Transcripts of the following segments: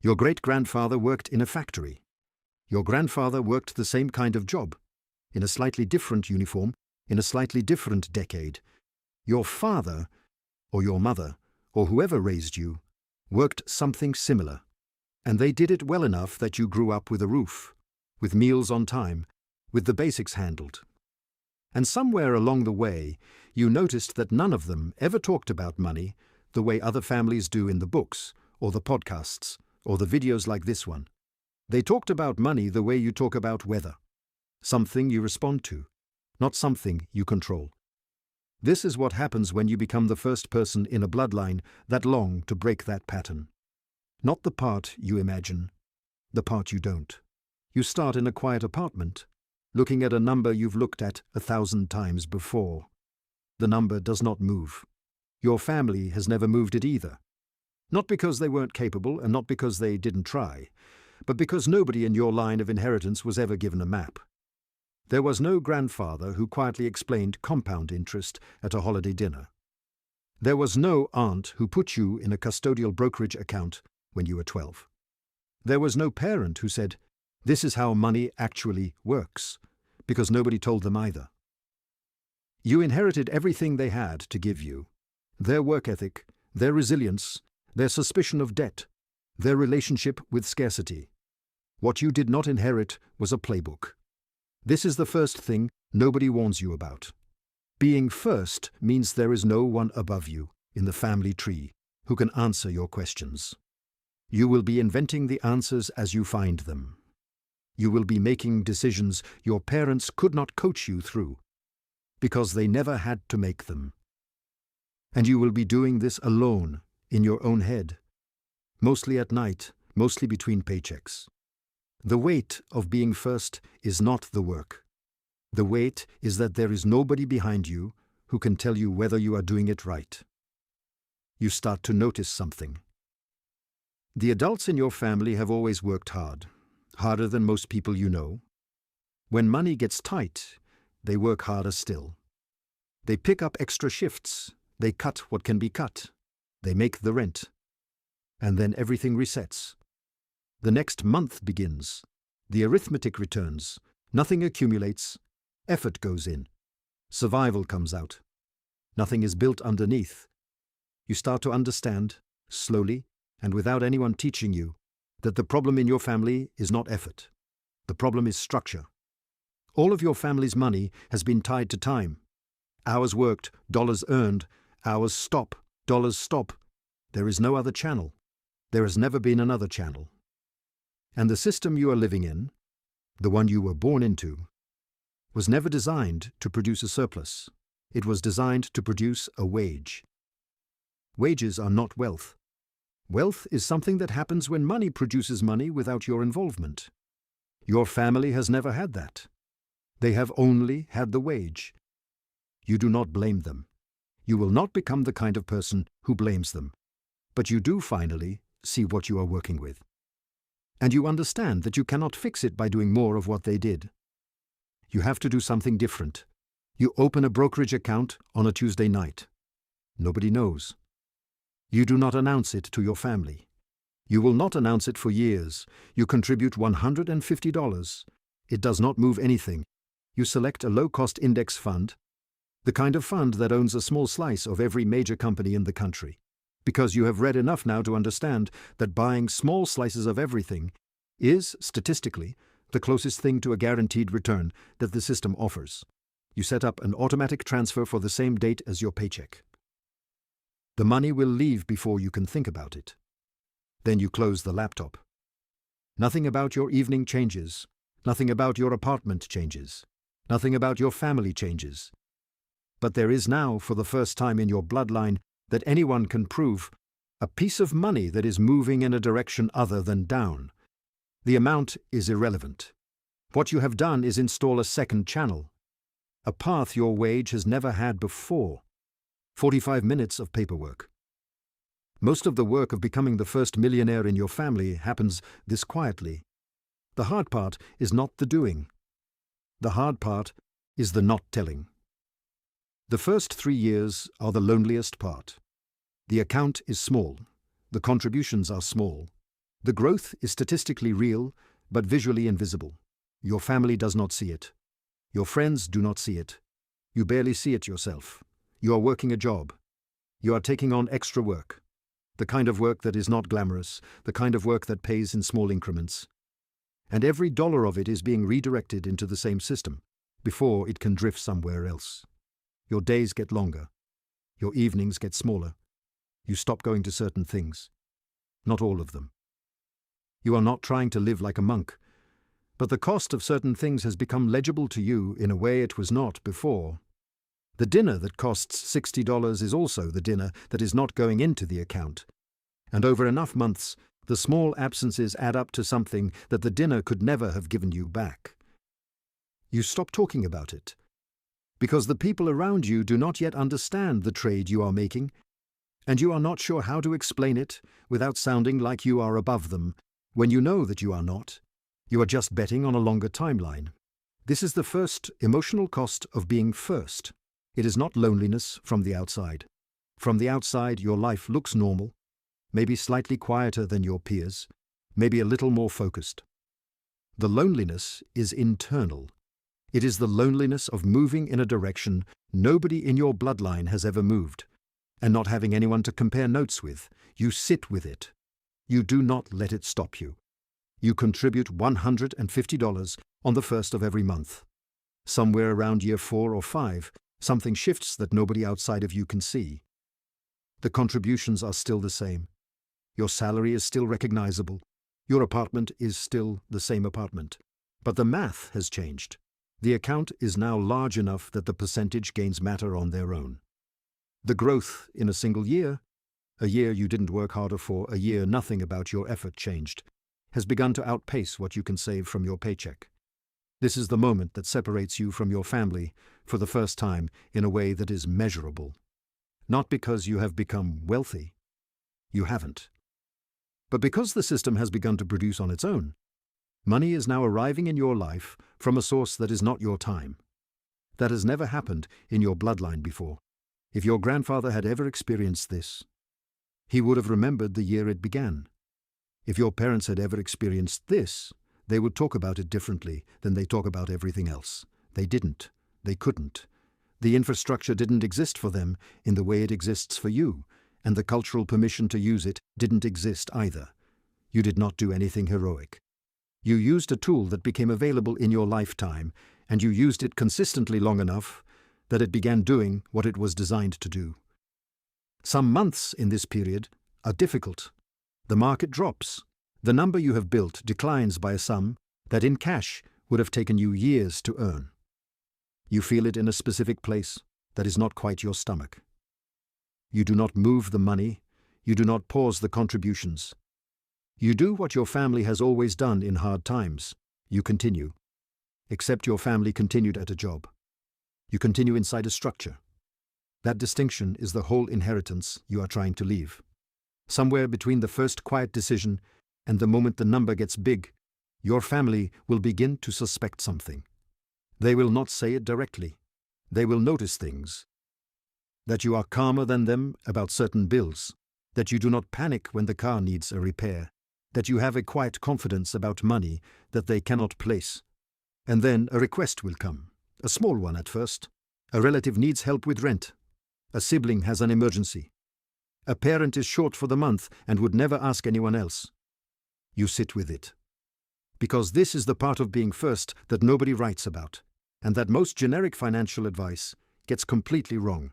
Your great-grandfather worked in a factory. Your grandfather worked the same kind of job, in a slightly different uniform, in a slightly different decade. Your father, or your mother, or whoever raised you, worked something similar, and they did it well enough that you grew up with a roof, with meals on time, with the basics handled. And somewhere along the way, you noticed that none of them ever talked about money the way other families do in the books, or the podcasts, or the videos like this one. They talked about money the way you talk about weather, something you respond to, not something you control. This is what happens when you become the first person in a bloodline that long to break that pattern. Not the part you imagine, the part you don't. You start in a quiet apartment, looking at a number you've looked at 1,000 times before. The number does not move. Your family has never moved it either. Not because they weren't capable and not because they didn't try, but because nobody in your line of inheritance was ever given a map. There was no grandfather who quietly explained compound interest at a holiday dinner. There was no aunt who put you in a custodial brokerage account when you were 12. There was no parent who said, "This is how money actually works," because nobody told them either. You inherited everything they had to give you: their work ethic, their resilience, their suspicion of debt, their relationship with scarcity. What you did not inherit was a playbook. This is the first thing nobody warns you about. Being first means there is no one above you in the family tree who can answer your questions. You will be inventing the answers as you find them. You will be making decisions your parents could not coach you through, because they never had to make them. And you will be doing this alone, in your own head, mostly at night, mostly between paychecks. The weight of being first is not the work. The weight is that there is nobody behind you who can tell you whether you are doing it right. You start to notice something. The adults in your family have always worked hard, harder than most people you know. When money gets tight, they work harder still. They pick up extra shifts, they cut what can be cut, they make the rent. And then everything resets. The next month begins. The arithmetic returns. Nothing accumulates. Effort goes in. Survival comes out. Nothing is built underneath. You start to understand, slowly and without anyone teaching you, that the problem in your family is not effort. The problem is structure. All of your family's money has been tied to time. Hours worked, dollars earned, hours stop, dollars stop. There is no other channel. There has never been another channel. And the system you are living in, the one you were born into, was never designed to produce a surplus. It was designed to produce a wage. Wages are not wealth. Wealth is something that happens when money produces money without your involvement. Your family has never had that. They have only had the wage. You do not blame them. You will not become the kind of person who blames them. But you do finally see what you are working with. And you understand that you cannot fix it by doing more of what they did. You have to do something different. You open a brokerage account on a Tuesday night. Nobody knows. You do not announce it to your family. You will not announce it for years. You contribute $150. It does not move anything. You select a low-cost index fund, the kind of fund that owns a small slice of every major company in the country, because you have read enough now to understand that buying small slices of everything is, statistically, the closest thing to a guaranteed return that the system offers. You set up an automatic transfer for the same date as your paycheck. The money will leave before you can think about it. Then you close the laptop. Nothing about your evening changes. Nothing about your apartment changes. Nothing about your family changes. But there is now, for the first time in your bloodline, that anyone can prove, a piece of money that is moving in a direction other than down. The amount is irrelevant. What you have done is install a second channel, a path your wage has never had before. 45 minutes of paperwork. Most of the work of becoming the first millionaire in your family happens this quietly. The hard part is not the doing. The hard part is the not telling. The first 3 years are the loneliest part. The account is small. The contributions are small. The growth is statistically real, but visually invisible. Your family does not see it. Your friends do not see it. You barely see it yourself. You are working a job. You are taking on extra work. The kind of work that is not glamorous, the kind of work that pays in small increments. And every dollar of it is being redirected into the same system before it can drift somewhere else. Your days get longer. Your evenings get smaller. You stop going to certain things. Not all of them. You are not trying to live like a monk, but the cost of certain things has become legible to you in a way it was not before. The dinner that costs $60 is also the dinner that is not going into the account. And over enough months, the small absences add up to something that the dinner could never have given you back. You stop talking about it, because the people around you do not yet understand the trade you are making, and you are not sure how to explain it without sounding like you are above them, when you know that you are not. You are just betting on a longer timeline. This is the first emotional cost of being first. It is not loneliness from the outside. From the outside, your life looks normal, maybe slightly quieter than your peers, maybe a little more focused. The loneliness is internal. It is the loneliness of moving in a direction nobody in your bloodline has ever moved, and not having anyone to compare notes with. You sit with it. You do not let it stop you. You contribute $150 on the first of every month. Somewhere around year 4 or 5, something shifts that nobody outside of you can see. The contributions are still the same. Your salary is still recognizable. Your apartment is still the same apartment. But the math has changed. The account is now large enough that the percentage gains matter on their own. The growth in a single year, a year you didn't work harder for, a year nothing about your effort changed, has begun to outpace what you can save from your paycheck. This is the moment that separates you from your family for the first time in a way that is measurable. Not because you have become wealthy. You haven't. But because the system has begun to produce on its own. Money is now arriving in your life from a source that is not your time. That has never happened in your bloodline before. If your grandfather had ever experienced this, he would have remembered the year it began. If your parents had ever experienced this, they would talk about it differently than they talk about everything else. They didn't. They couldn't. The infrastructure didn't exist for them in the way it exists for you, and the cultural permission to use it didn't exist either. You did not do anything heroic. You used a tool that became available in your lifetime, and you used it consistently long enough that it began doing what it was designed to do. Some months in this period are difficult. The market drops. The number you have built declines by a sum that in cash would have taken you years to earn. You feel it in a specific place that is not quite your stomach. You do not move the money. You do not pause the contributions. You do what your family has always done in hard times. You continue. Except your family continued at a job. You continue inside a structure. That distinction is the whole inheritance you are trying to leave. Somewhere between the first quiet decision and the moment the number gets big, your family will begin to suspect something. They will not say it directly. They will notice things. That you are calmer than them about certain bills. That you do not panic when the car needs a repair. That you have a quiet confidence about money that they cannot place. And then a request will come. A small one at first. A relative needs help with rent. A sibling has an emergency. A parent is short for the month and would never ask anyone else. You sit with it. Because this is the part of being first that nobody writes about, and that most generic financial advice gets completely wrong.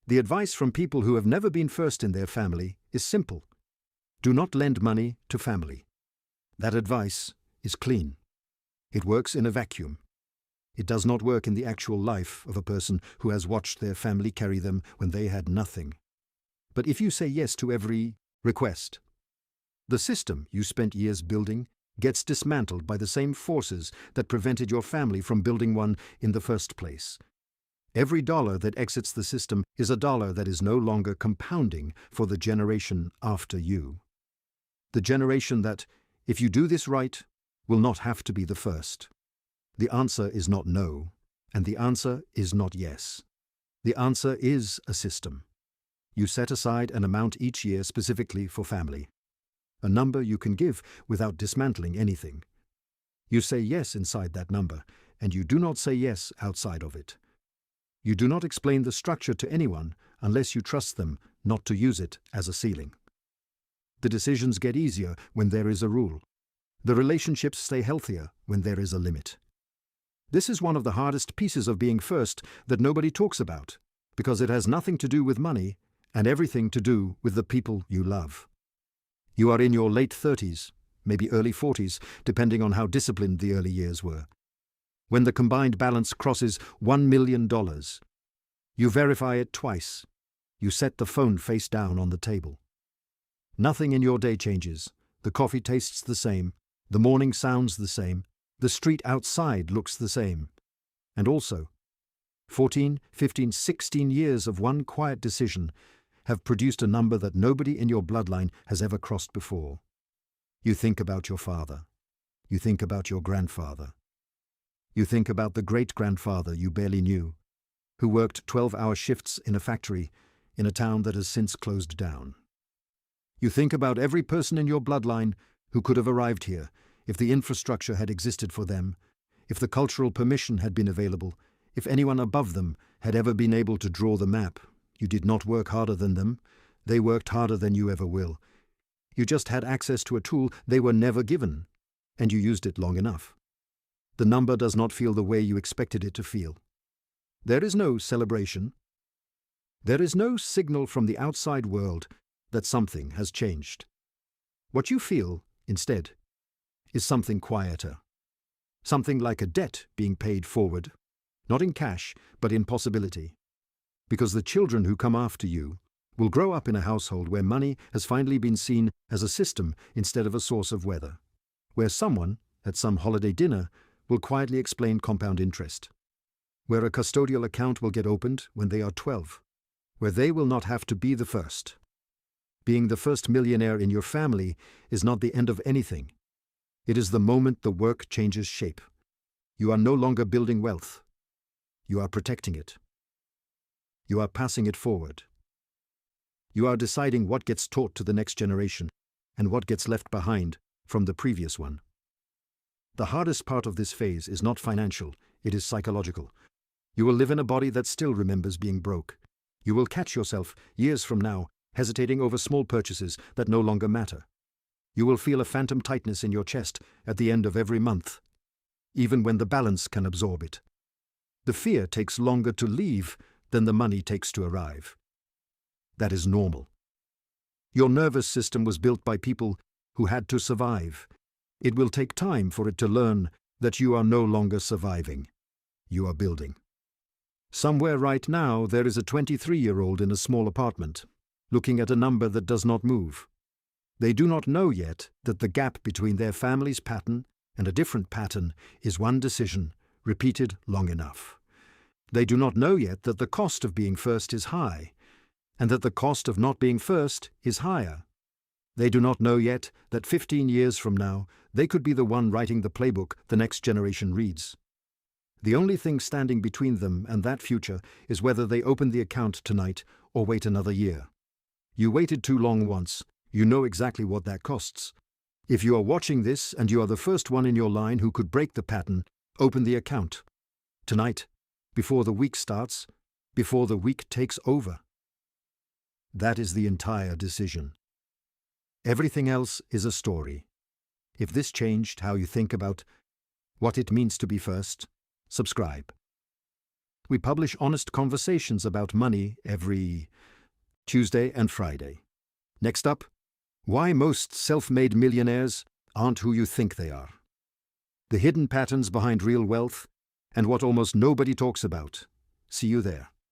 The advice from people who have never been first in their family is simple. Do not lend money to family. That advice is clean. It works in a vacuum. It does not work in the actual life of a person who has watched their family carry them when they had nothing. But if you say yes to every request, the system you spent years building gets dismantled by the same forces that prevented your family from building one in the first place. Every dollar that exits the system is a dollar that is no longer compounding for the generation after you. The generation that, if you do this right, will not have to be the first. The answer is not no, and the answer is not yes. The answer is a system. You set aside an amount each year specifically for family. a number you can give without dismantling anything. You say yes inside that number, and you do not say yes outside of it. You do not explain the structure to anyone unless you trust them not to use it as a ceiling. The decisions get easier when there is a rule. The relationships stay healthier when there is a limit. This is one of the hardest pieces of being first that nobody talks about, because it has nothing to do with money and everything to do with the people you love. You are in your late 30s, maybe early 40s, depending on how disciplined the early years were. When the combined balance crosses $1 million, you verify it twice. You set the phone face down on the table. Nothing in your day changes. The coffee tastes the same. The morning sounds the same. The street outside looks the same. And also, 14, 15, 16 years of one quiet decision have produced a number that nobody in your bloodline has ever crossed before. You think about your father. You think about your grandfather. You think about the great-grandfather you barely knew, who worked 12-hour shifts in a factory in a town that has since closed down. You think about every person in your bloodline who could have arrived here if the infrastructure had existed for them, if the cultural permission had been available, if anyone above them had ever been able to draw the map. You did not work harder than them. They worked harder than you ever will. You just had access to a tool they were never given, and you used it long enough. The number does not feel the way you expected it to feel. There is no celebration. There is no signal from the outside world that something has changed. What you feel, instead, is something quieter. Something like a debt being paid forward, not in cash, but in possibility. Because the children who come after you will grow up in a household where money has finally been seen as a system instead of a source of weather, where someone, at some holiday dinner, will quietly explain compound interest, where a custodial account will get opened when they are 12, where they will not have to be the first. Being the first millionaire in your family is not the end of anything. It is the moment the work changes shape. You are no longer building wealth. You are protecting it. You are passing it forward. You are deciding what gets taught to the next generation and what gets left behind from the previous one. The hardest part of this phase is not financial, it is psychological. You will live in a body that still remembers being broke. You will catch yourself, years from now, hesitating over small purchases that no longer matter. You will feel a phantom tightness in your chest at the end of every month, even when the balance can absorb it. The fear takes longer to leave than the money takes to arrive. That is normal. Your nervous system was built by people who had to survive. It will take time for it to learn that you are no longer surviving. You are building. Somewhere right now there is a 23-year-old in a small apartment, looking at a number that does not move. They do not know yet that the gap between their family's pattern and a different pattern is one decision, repeated long enough. They do not know yet that the cost of being first is high, and that the cost of not being first is higher. They do not know yet that 15 years from now, they could be the one writing the playbook the next generation reads. The only thing standing between them and that future is whether they open the account tonight or wait another year. You waited too long once. You know exactly what that costs. If you are watching this and you are the first one in your line who could break the pattern, open the account. Tonight, before the week starts, before the week takes over. That is the entire decision. Everything else is a story. If this changed how you think about what it means to be first, subscribe. We publish honest conversations about money every Tuesday and Friday. Next up, why most self-made millionaires aren't who you think they are. The hidden patterns behind real wealth and what almost nobody talks about. See you there.